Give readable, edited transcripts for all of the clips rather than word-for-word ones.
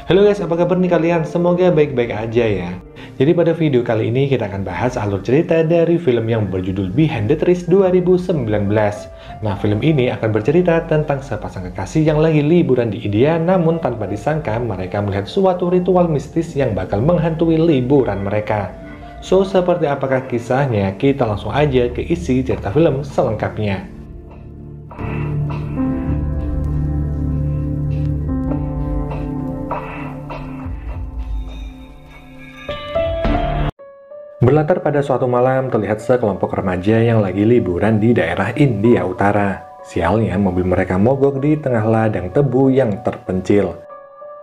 Halo guys, apa kabar nih kalian? Semoga baik-baik aja ya. Jadi pada video kali ini kita akan bahas alur cerita dari film yang berjudul Behind the Trees 2019. Nah, film ini akan bercerita tentang sepasang kekasih yang lagi liburan di India, namun tanpa disangka mereka melihat suatu ritual mistis yang bakal menghantui liburan mereka. So, seperti apakah kisahnya? Kita langsung aja ke isi cerita film selengkapnya. Berlatar pada suatu malam, terlihat sekelompok remaja yang lagi liburan di daerah India Utara. Sialnya, mobil mereka mogok di tengah ladang tebu yang terpencil.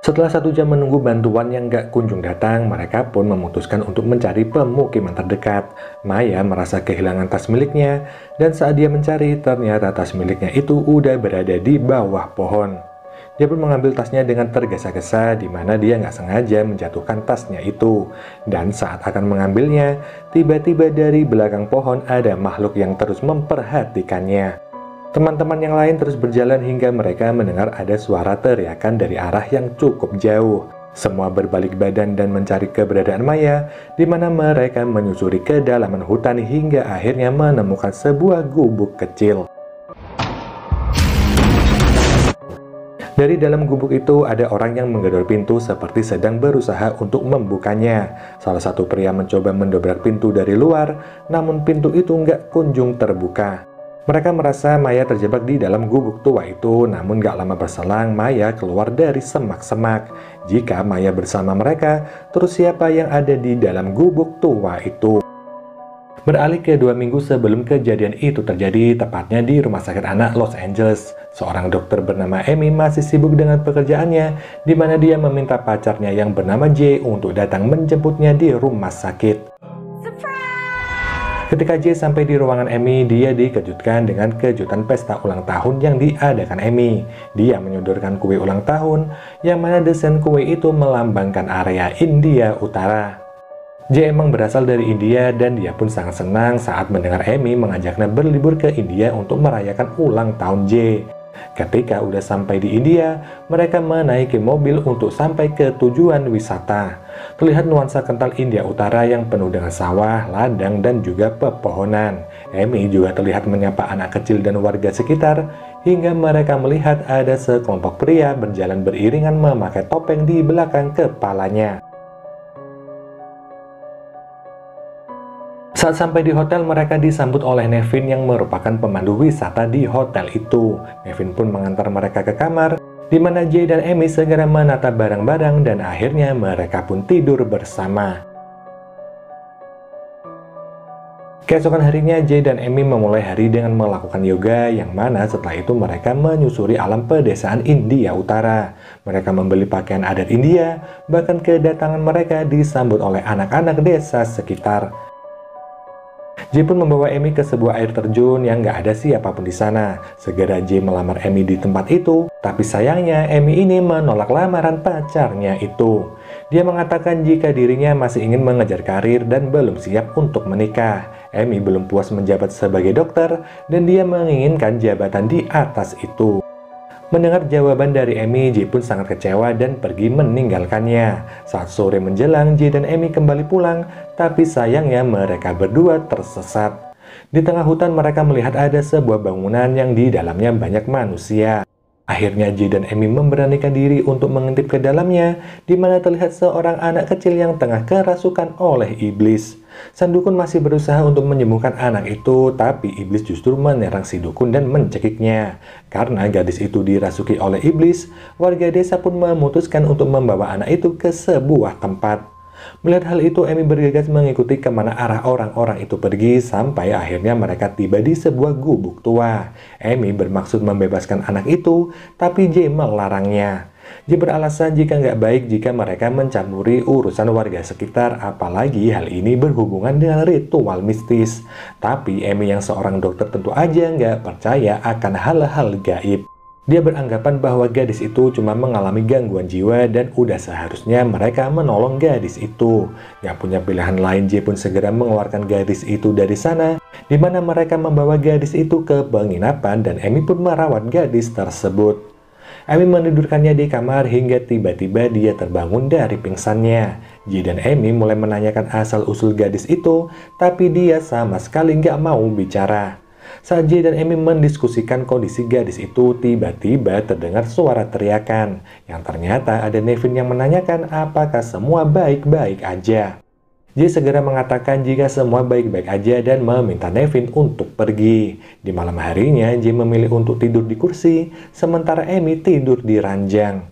Setelah 1 jam menunggu bantuan yang gak kunjung datang, mereka pun memutuskan untuk mencari pemukiman terdekat. Maya merasa kehilangan tas miliknya, dan saat dia mencari, ternyata tas miliknya itu udah berada di bawah pohon. Dia pun mengambil tasnya dengan tergesa-gesa, di mana dia nggak sengaja menjatuhkan tasnya itu. Dan saat akan mengambilnya, tiba-tiba dari belakang pohon ada makhluk yang terus memperhatikannya. Teman-teman yang lain terus berjalan hingga mereka mendengar ada suara teriakan dari arah yang cukup jauh. Semua berbalik badan dan mencari keberadaan Maya, di mana mereka menyusuri kedalaman hutan hingga akhirnya menemukan sebuah gubuk kecil. Dari dalam gubuk itu ada orang yang menggedor pintu seperti sedang berusaha untuk membukanya. Salah satu pria mencoba mendobrak pintu dari luar, namun pintu itu nggak kunjung terbuka. Mereka merasa Maya terjebak di dalam gubuk tua itu, namun nggak lama berselang Maya keluar dari semak-semak. Jika Maya bersama mereka, terus siapa yang ada di dalam gubuk tua itu? Beralih ke 2 minggu sebelum kejadian itu terjadi, tepatnya di rumah sakit anak Los Angeles. Seorang dokter bernama Amy masih sibuk dengan pekerjaannya, di mana dia meminta pacarnya yang bernama Jay untuk datang menjemputnya di rumah sakit. Ketika Jay sampai di ruangan Amy, dia dikejutkan dengan kejutan pesta ulang tahun yang diadakan Amy. Dia menyodorkan kue ulang tahun, yang mana desain kue itu melambangkan area India Utara. Jay emang berasal dari India dan dia pun sangat senang saat mendengar Amy mengajaknya berlibur ke India untuk merayakan ulang tahun Jay. Ketika udah sampai di India, mereka menaiki mobil untuk sampai ke tujuan wisata. Terlihat nuansa kental India Utara yang penuh dengan sawah, ladang, dan juga pepohonan. Amy juga terlihat menyapa anak kecil dan warga sekitar, hingga mereka melihat ada sekelompok pria berjalan beriringan memakai topeng di belakang kepalanya. Saat sampai di hotel, mereka disambut oleh Nevin yang merupakan pemandu wisata di hotel itu. Nevin pun mengantar mereka ke kamar, di mana Jay dan Amy segera menata barang-barang dan akhirnya mereka pun tidur bersama. Keesokan harinya, Jay dan Amy memulai hari dengan melakukan yoga, yang mana setelah itu mereka menyusuri alam pedesaan India Utara. Mereka membeli pakaian adat India, bahkan kedatangan mereka disambut oleh anak-anak desa sekitar. Jay pun membawa Amy ke sebuah air terjun yang nggak ada siapapun di sana. Segera Jay melamar Amy di tempat itu, tapi sayangnya Amy ini menolak lamaran pacarnya itu. Dia mengatakan jika dirinya masih ingin mengejar karir dan belum siap untuk menikah. Amy belum puas menjabat sebagai dokter dan dia menginginkan jabatan di atas itu. Mendengar jawaban dari Amy, Jay pun sangat kecewa dan pergi meninggalkannya. Saat sore menjelang, Jay dan Amy kembali pulang, tapi sayangnya mereka berdua tersesat. Di tengah hutan mereka melihat ada sebuah bangunan yang di dalamnya banyak manusia. Akhirnya Jay dan Amy memberanikan diri untuk mengintip ke dalamnya, di mana terlihat seorang anak kecil yang tengah kerasukan oleh iblis. Sang dukun masih berusaha untuk menyembuhkan anak itu, tapi iblis justru menyerang si dukun dan mencekiknya. Karena gadis itu dirasuki oleh iblis, warga desa pun memutuskan untuk membawa anak itu ke sebuah tempat. Melihat hal itu, Amy bergegas mengikuti kemana arah orang-orang itu pergi, sampai akhirnya mereka tiba di sebuah gubuk tua. Amy bermaksud membebaskan anak itu, tapi Jay melarangnya. Jay beralasan jika nggak baik jika mereka mencampuri urusan warga sekitar, apalagi hal ini berhubungan dengan ritual mistis. Tapi Amy yang seorang dokter tentu aja nggak percaya akan hal-hal gaib. Dia beranggapan bahwa gadis itu cuma mengalami gangguan jiwa dan udah seharusnya mereka menolong gadis itu. Yang punya pilihan lain, Jay pun segera mengeluarkan gadis itu dari sana, di mana mereka membawa gadis itu ke penginapan dan Amy pun merawat gadis tersebut. Amy menidurkannya di kamar hingga tiba-tiba dia terbangun dari pingsannya. Jay dan Amy mulai menanyakan asal-usul gadis itu, tapi dia sama sekali nggak mau bicara. Saat Jay dan Amy mendiskusikan kondisi gadis itu, tiba-tiba terdengar suara teriakan. Yang ternyata ada Nevin yang menanyakan apakah semua baik-baik aja. Jay segera mengatakan jika semua baik-baik aja dan meminta Nevin untuk pergi. Di malam harinya, Jay memilih untuk tidur di kursi, sementara Amy tidur di ranjang.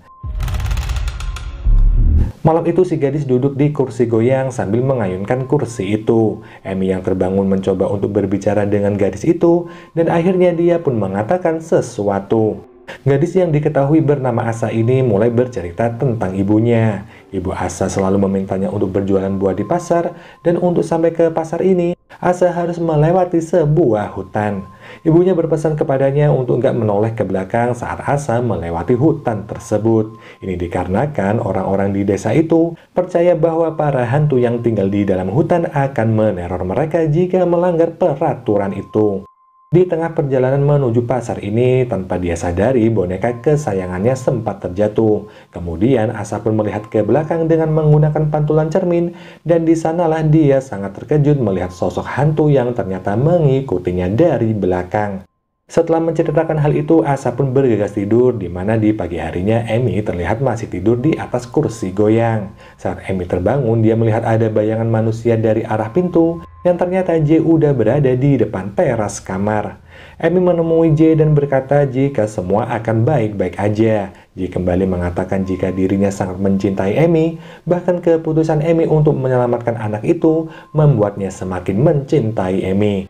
Malam itu si gadis duduk di kursi goyang sambil mengayunkan kursi itu. Amy yang terbangun mencoba untuk berbicara dengan gadis itu, dan akhirnya dia pun mengatakan sesuatu. Gadis yang diketahui bernama Asa ini mulai bercerita tentang ibunya. Ibu Asa selalu memintanya untuk berjualan buah di pasar, dan untuk sampai ke pasar ini, Asa harus melewati sebuah hutan. Ibunya berpesan kepadanya untuk nggak menoleh ke belakang saat Asa melewati hutan tersebut. Ini dikarenakan orang-orang di desa itu percaya bahwa para hantu yang tinggal di dalam hutan akan meneror mereka jika melanggar peraturan itu. Di tengah perjalanan menuju pasar ini, tanpa dia sadari, boneka kesayangannya sempat terjatuh. Kemudian Asa pun melihat ke belakang dengan menggunakan pantulan cermin, dan di sanalah dia sangat terkejut melihat sosok hantu yang ternyata mengikutinya dari belakang. Setelah menceritakan hal itu, Asa pun bergegas tidur, di mana di pagi harinya Amy terlihat masih tidur di atas kursi goyang. Saat Amy terbangun, dia melihat ada bayangan manusia dari arah pintu, yang ternyata Jay udah berada di depan teras kamar. Amy menemui Jay dan berkata jika semua akan baik-baik aja. Jay kembali mengatakan jika dirinya sangat mencintai Amy, bahkan keputusan Amy untuk menyelamatkan anak itu membuatnya semakin mencintai Amy.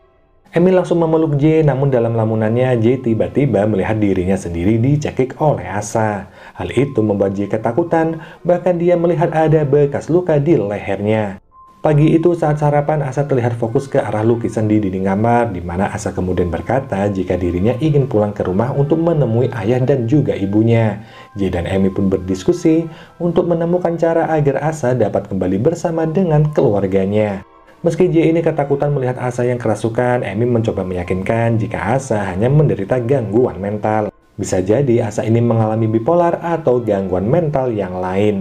Amy langsung memeluk Jay, namun dalam lamunannya Jay tiba-tiba melihat dirinya sendiri dicekik oleh Asa. Hal itu membuat Jay ketakutan, bahkan dia melihat ada bekas luka di lehernya. Pagi itu saat sarapan, Asa terlihat fokus ke arah lukisan di dinding kamar, di mana Asa kemudian berkata jika dirinya ingin pulang ke rumah untuk menemui ayah dan juga ibunya. Jay dan Amy pun berdiskusi untuk menemukan cara agar Asa dapat kembali bersama dengan keluarganya. Meski Jay ini ketakutan melihat Asa yang kerasukan, Amy mencoba meyakinkan jika Asa hanya menderita gangguan mental. Bisa jadi Asa ini mengalami bipolar atau gangguan mental yang lain.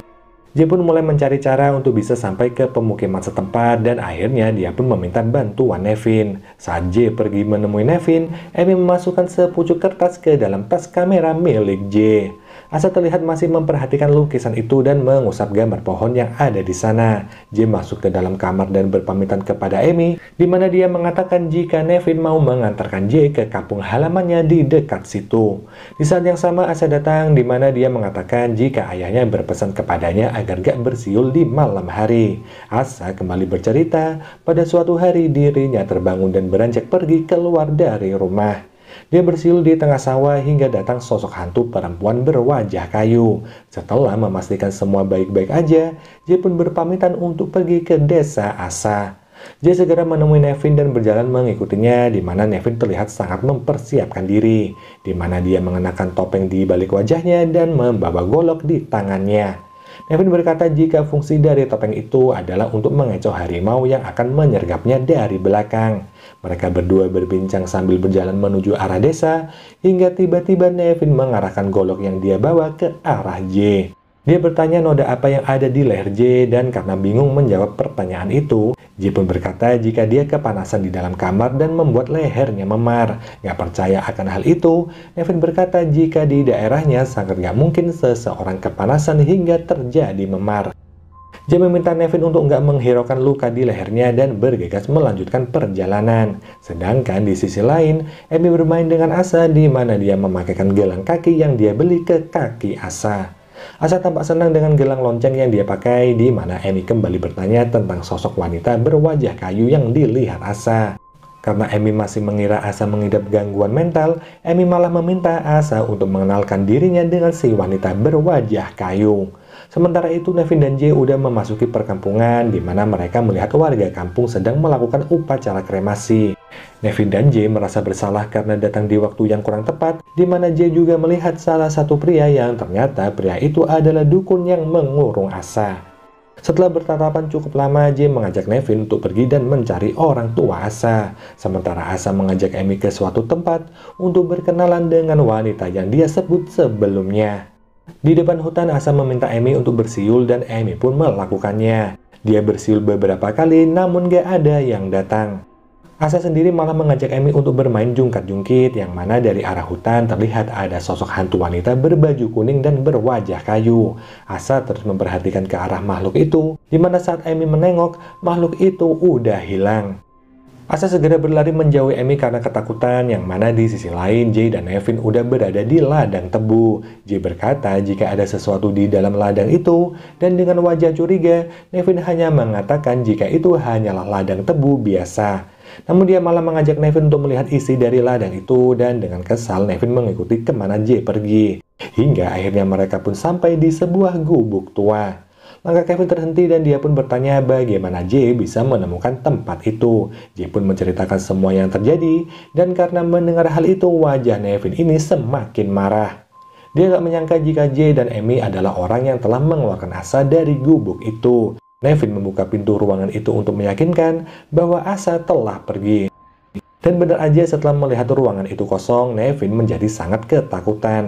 Jay pun mulai mencari cara untuk bisa sampai ke pemukiman setempat, dan akhirnya dia pun meminta bantuan Nevin. Saat Jay pergi menemui Nevin, Amy memasukkan sepucuk kertas ke dalam tas kamera milik Jay. Asa terlihat masih memperhatikan lukisan itu dan mengusap gambar pohon yang ada di sana. Jay masuk ke dalam kamar dan berpamitan kepada Amy, di mana dia mengatakan jika Nevin mau mengantarkan Jay ke kampung halamannya di dekat situ. Di saat yang sama Asa datang, di mana dia mengatakan jika ayahnya berpesan kepadanya agar gak bersiul di malam hari. Asa kembali bercerita, pada suatu hari dirinya terbangun dan beranjak pergi keluar dari rumah. Dia bersiul di tengah sawah hingga datang sosok hantu perempuan berwajah kayu. Setelah memastikan semua baik-baik aja, Jay pun berpamitan untuk pergi ke desa Asa. Jay segera menemui Nevin dan berjalan mengikutinya, di mana Nevin terlihat sangat mempersiapkan diri, di mana dia mengenakan topeng di balik wajahnya dan membawa golok di tangannya. Nevin berkata jika fungsi dari topeng itu adalah untuk mengecoh harimau yang akan menyergapnya dari belakang. Mereka berdua berbincang sambil berjalan menuju arah desa, hingga tiba-tiba Nevin mengarahkan golok yang dia bawa ke arah Jay. Dia bertanya noda apa yang ada di leher Jay, dan karena bingung menjawab pertanyaan itu, Jay pun berkata jika dia kepanasan di dalam kamar dan membuat lehernya memar. Gak percaya akan hal itu, Nevin berkata jika di daerahnya sangat gak mungkin seseorang kepanasan hingga terjadi memar. Jay meminta Nevin untuk nggak menghiraukan luka di lehernya dan bergegas melanjutkan perjalanan. Sedangkan di sisi lain, Amy bermain dengan Asa, di mana dia memakaikan gelang kaki yang dia beli ke kaki Asa. Asa tampak senang dengan gelang lonceng yang dia pakai, di mana Amy kembali bertanya tentang sosok wanita berwajah kayu yang dilihat Asa. Karena Amy masih mengira Asa mengidap gangguan mental, Amy malah meminta Asa untuk mengenalkan dirinya dengan si wanita berwajah kayu. Sementara itu, Nevin dan Jay udah memasuki perkampungan, di mana mereka melihat warga kampung sedang melakukan upacara kremasi. Nevin dan Jay merasa bersalah karena datang di waktu yang kurang tepat, di mana Jay juga melihat salah satu pria yang ternyata pria itu adalah dukun yang mengurung Asa. Setelah bertatapan cukup lama, Jay mengajak Nevin untuk pergi dan mencari orang tua Asa. Sementara Asa mengajak Amy ke suatu tempat untuk berkenalan dengan wanita yang dia sebut sebelumnya. Di depan hutan, Asa meminta Amy untuk bersiul dan Amy pun melakukannya. Dia bersiul beberapa kali namun gak ada yang datang. Asa sendiri malah mengajak Amy untuk bermain jungkat-jungkit, yang mana dari arah hutan terlihat ada sosok hantu wanita berbaju kuning dan berwajah kayu. Asa terus memperhatikan ke arah makhluk itu, di mana saat Amy menengok, makhluk itu udah hilang. Asa segera berlari menjauhi Amy karena ketakutan, yang mana di sisi lain Jay dan Nevin udah berada di ladang tebu. Jay berkata jika ada sesuatu di dalam ladang itu, dan dengan wajah curiga, Nevin hanya mengatakan jika itu hanyalah ladang tebu biasa. Namun dia malah mengajak Nevin untuk melihat isi dari ladang itu, dan dengan kesal Nevin mengikuti kemana Jay pergi. Hingga akhirnya mereka pun sampai di sebuah gubuk tua. Langkah Kevin terhenti dan dia pun bertanya bagaimana Jay bisa menemukan tempat itu. Jay pun menceritakan semua yang terjadi, dan karena mendengar hal itu wajah Nevin ini semakin marah. Dia gak menyangka jika Jay dan Amy adalah orang yang telah mengeluarkan Asa dari gubuk itu. Nevin membuka pintu ruangan itu untuk meyakinkan bahwa Asa telah pergi. Dan benar aja setelah melihat ruangan itu kosong, Nevin menjadi sangat ketakutan.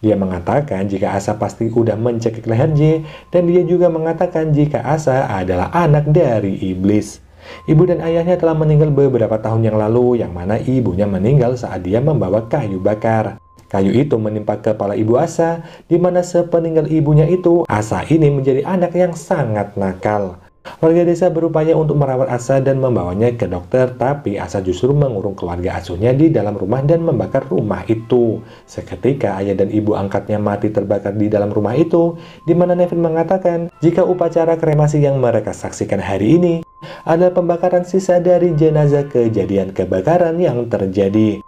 Dia mengatakan jika Asa pasti udah mencekik leher Jay, dan dia juga mengatakan jika Asa adalah anak dari iblis. Ibu dan ayahnya telah meninggal beberapa tahun yang lalu, yang mana ibunya meninggal saat dia membawa kayu bakar. Kayu itu menimpa kepala ibu Asa, di mana sepeninggal ibunya itu, Asa ini menjadi anak yang sangat nakal. Warga desa berupaya untuk merawat Asa dan membawanya ke dokter, tapi Asa justru mengurung keluarga asuhnya di dalam rumah dan membakar rumah itu. Seketika ayah dan ibu angkatnya mati terbakar di dalam rumah itu, di mana Nevin mengatakan jika upacara kremasi yang mereka saksikan hari ini adalah pembakaran sisa dari jenazah kejadian kebakaran yang terjadi.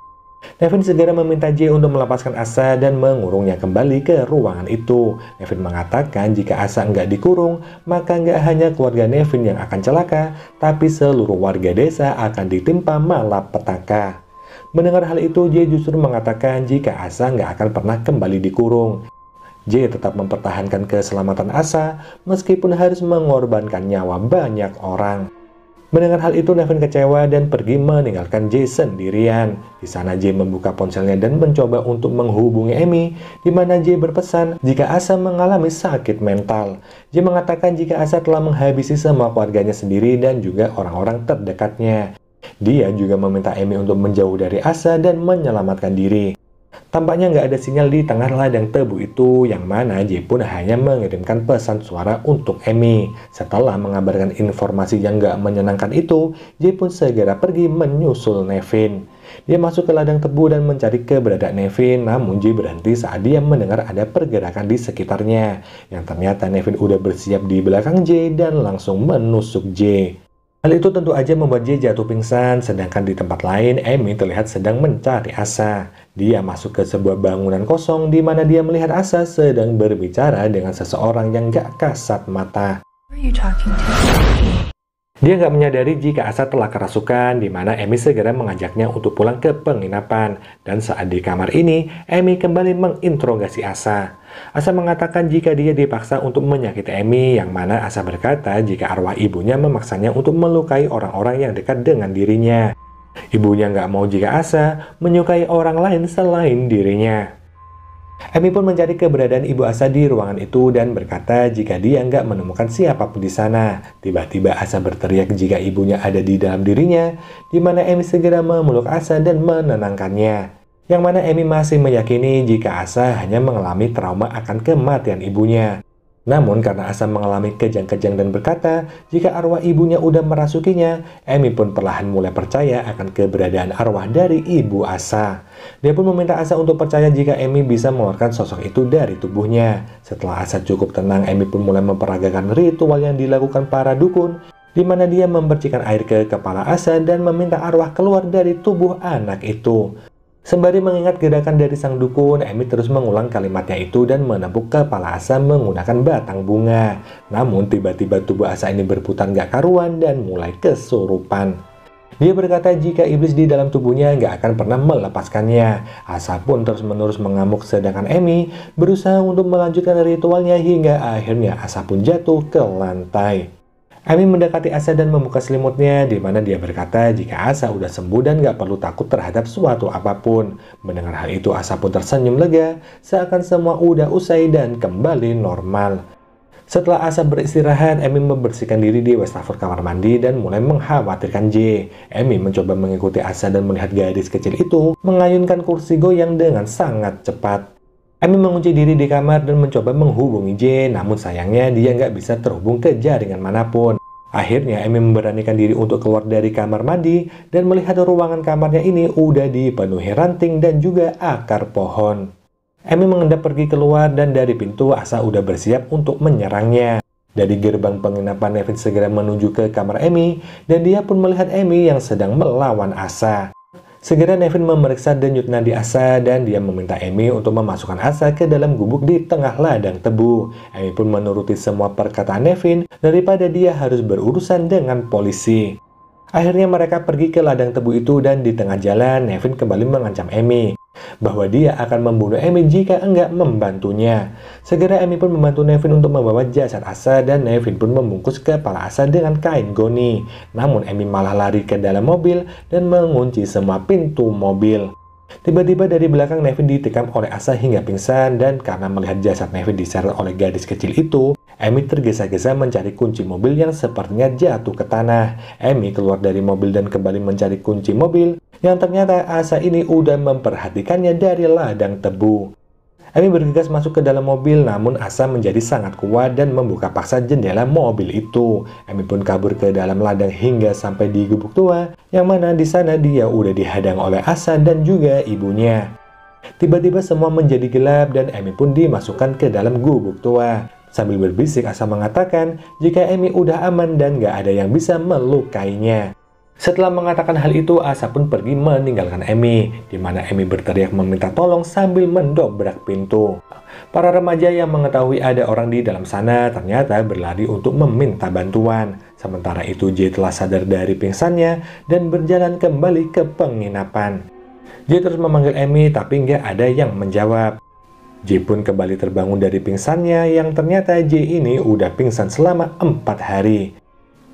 Nevin segera meminta Jay untuk melepaskan Asa dan mengurungnya kembali ke ruangan itu. Nevin mengatakan jika Asa nggak dikurung, maka nggak hanya keluarga Nevin yang akan celaka, tapi seluruh warga desa akan ditimpa malapetaka. Mendengar hal itu, Jay justru mengatakan jika Asa nggak akan pernah kembali dikurung. Jay tetap mempertahankan keselamatan Asa meskipun harus mengorbankan nyawa banyak orang. Mendengar hal itu, Nevin kecewa dan pergi meninggalkan Jay sendirian. Di sana Jay membuka ponselnya dan mencoba untuk menghubungi Amy, di mana Jay berpesan jika Asa mengalami sakit mental. Jay mengatakan jika Asa telah menghabisi semua keluarganya sendiri dan juga orang-orang terdekatnya. Dia juga meminta Amy untuk menjauh dari Asa dan menyelamatkan diri. Tampaknya nggak ada sinyal di tengah ladang tebu itu, yang mana Jay pun hanya mengirimkan pesan suara untuk Amy. Setelah mengabarkan informasi yang nggak menyenangkan itu, Jay pun segera pergi menyusul Nevin. Dia masuk ke ladang tebu dan mencari keberadaan Nevin, namun Jay berhenti saat dia mendengar ada pergerakan di sekitarnya. Yang ternyata Nevin udah bersiap di belakang Jay dan langsung menusuk Jay. Hal itu tentu aja membuat Jay jatuh pingsan, sedangkan di tempat lain Amy terlihat sedang mencari Asa. Dia masuk ke sebuah bangunan kosong di mana dia melihat Asa sedang berbicara dengan seseorang yang gak kasat mata. Dia nggak menyadari jika Asa telah kerasukan, di mana Amy segera mengajaknya untuk pulang ke penginapan. Dan saat di kamar ini, Amy kembali menginterogasi Asa. Asa mengatakan jika dia dipaksa untuk menyakiti Amy, yang mana Asa berkata jika arwah ibunya memaksanya untuk melukai orang-orang yang dekat dengan dirinya. Ibunya nggak mau jika Asa menyukai orang lain selain dirinya. Amy pun mencari keberadaan ibu Asa di ruangan itu dan berkata jika dia nggak menemukan siapapun di sana. Tiba-tiba Asa berteriak jika ibunya ada di dalam dirinya, di mana Amy segera memeluk Asa dan menenangkannya. Yang mana Amy masih meyakini jika Asa hanya mengalami trauma akan kematian ibunya. Namun karena Asa mengalami kejang-kejang dan berkata jika arwah ibunya udah merasukinya, Amy pun perlahan mulai percaya akan keberadaan arwah dari ibu Asa. Dia pun meminta Asa untuk percaya jika Amy bisa mengeluarkan sosok itu dari tubuhnya. Setelah Asa cukup tenang, Amy pun mulai memperagakan ritual yang dilakukan para dukun, di mana dia mempercikan air ke kepala Asa dan meminta arwah keluar dari tubuh anak itu. Sembari mengingat gerakan dari sang dukun, Amy terus mengulang kalimatnya itu dan menepuk kepala Asa menggunakan batang bunga. Namun tiba-tiba tubuh Asa ini berputar gak karuan dan mulai kesurupan. Dia berkata jika iblis di dalam tubuhnya nggak akan pernah melepaskannya. Asa pun terus-menerus mengamuk sedangkan Amy berusaha untuk melanjutkan ritualnya hingga akhirnya Asa pun jatuh ke lantai. Amy mendekati Asa dan membuka selimutnya di mana dia berkata jika Asa udah sembuh dan nggak perlu takut terhadap suatu apapun. Mendengar hal itu Asa pun tersenyum lega seakan semua udah usai dan kembali normal. Setelah Asa beristirahat, Amy membersihkan diri di wastafel kamar mandi dan mulai mengkhawatirkan J. Amy mencoba mengikuti Asa dan melihat gadis kecil itu mengayunkan kursi goyang dengan sangat cepat. Amy mengunci diri di kamar dan mencoba menghubungi J, namun sayangnya dia nggak bisa terhubung ke jaringan manapun. Akhirnya Amy memberanikan diri untuk keluar dari kamar mandi dan melihat ruangan kamarnya ini udah dipenuhi ranting dan juga akar pohon. Amy mengendap pergi keluar dan dari pintu Asa udah bersiap untuk menyerangnya. Dari gerbang penginapan Nevin segera menuju ke kamar Amy dan dia pun melihat Amy yang sedang melawan Asa. Segera Nevin memeriksa denyut nadi Asa dan dia meminta Amy untuk memasukkan Asa ke dalam gubuk di tengah ladang tebu. Amy pun menuruti semua perkataan Nevin daripada dia harus berurusan dengan polisi. Akhirnya mereka pergi ke ladang tebu itu dan di tengah jalan Nevin kembali mengancam Amy bahwa dia akan membunuh Amy jika enggak membantunya. Segera Amy pun membantu Nevin untuk membawa jasad Asa dan Nevin pun membungkus kepala Asa dengan kain goni. Namun Amy malah lari ke dalam mobil dan mengunci semua pintu mobil. Tiba-tiba dari belakang Nevin ditikam oleh Asa hingga pingsan dan karena melihat jasad Nevin diseret oleh gadis kecil itu, Amy tergesa-gesa mencari kunci mobil yang sepertinya jatuh ke tanah. Amy keluar dari mobil dan kembali mencari kunci mobil yang ternyata Asa ini udah memperhatikannya dari ladang tebu. Amy bergegas masuk ke dalam mobil namun Asa menjadi sangat kuat dan membuka paksa jendela mobil itu. Amy pun kabur ke dalam ladang hingga sampai di gubuk tua yang mana di sana dia udah dihadang oleh Asa dan juga ibunya. Tiba-tiba semua menjadi gelap dan Amy pun dimasukkan ke dalam gubuk tua. Sambil berbisik Asa mengatakan jika Amy udah aman dan gak ada yang bisa melukainya. Setelah mengatakan hal itu, Asa pun pergi meninggalkan Amy, di mana Amy berteriak meminta tolong sambil mendobrak pintu. Para remaja yang mengetahui ada orang di dalam sana ternyata berlari untuk meminta bantuan. Sementara itu J telah sadar dari pingsannya dan berjalan kembali ke penginapan. J terus memanggil Amy tapi nggak ada yang menjawab. J pun kembali terbangun dari pingsannya yang ternyata J ini udah pingsan selama 4 hari.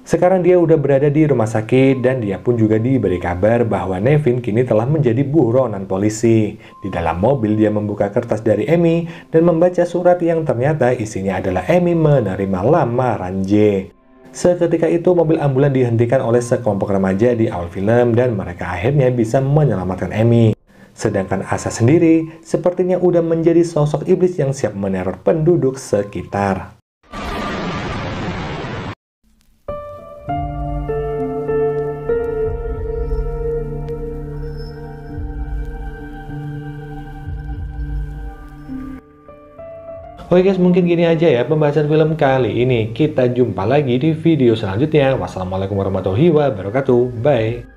Sekarang dia udah berada di rumah sakit dan dia pun juga diberi kabar bahwa Nevin kini telah menjadi buronan polisi. Di dalam mobil dia membuka kertas dari Amy dan membaca surat yang ternyata isinya adalah Amy menerima lamaran J. Seketika itu mobil ambulan dihentikan oleh sekelompok remaja di awal film dan mereka akhirnya bisa menyelamatkan Amy. Sedangkan Asa sendiri sepertinya udah menjadi sosok iblis yang siap meneror penduduk sekitar. Oke guys, mungkin gini aja ya pembahasan film kali ini. Kita jumpa lagi di video selanjutnya. Wassalamualaikum warahmatullahi wabarakatuh. Bye.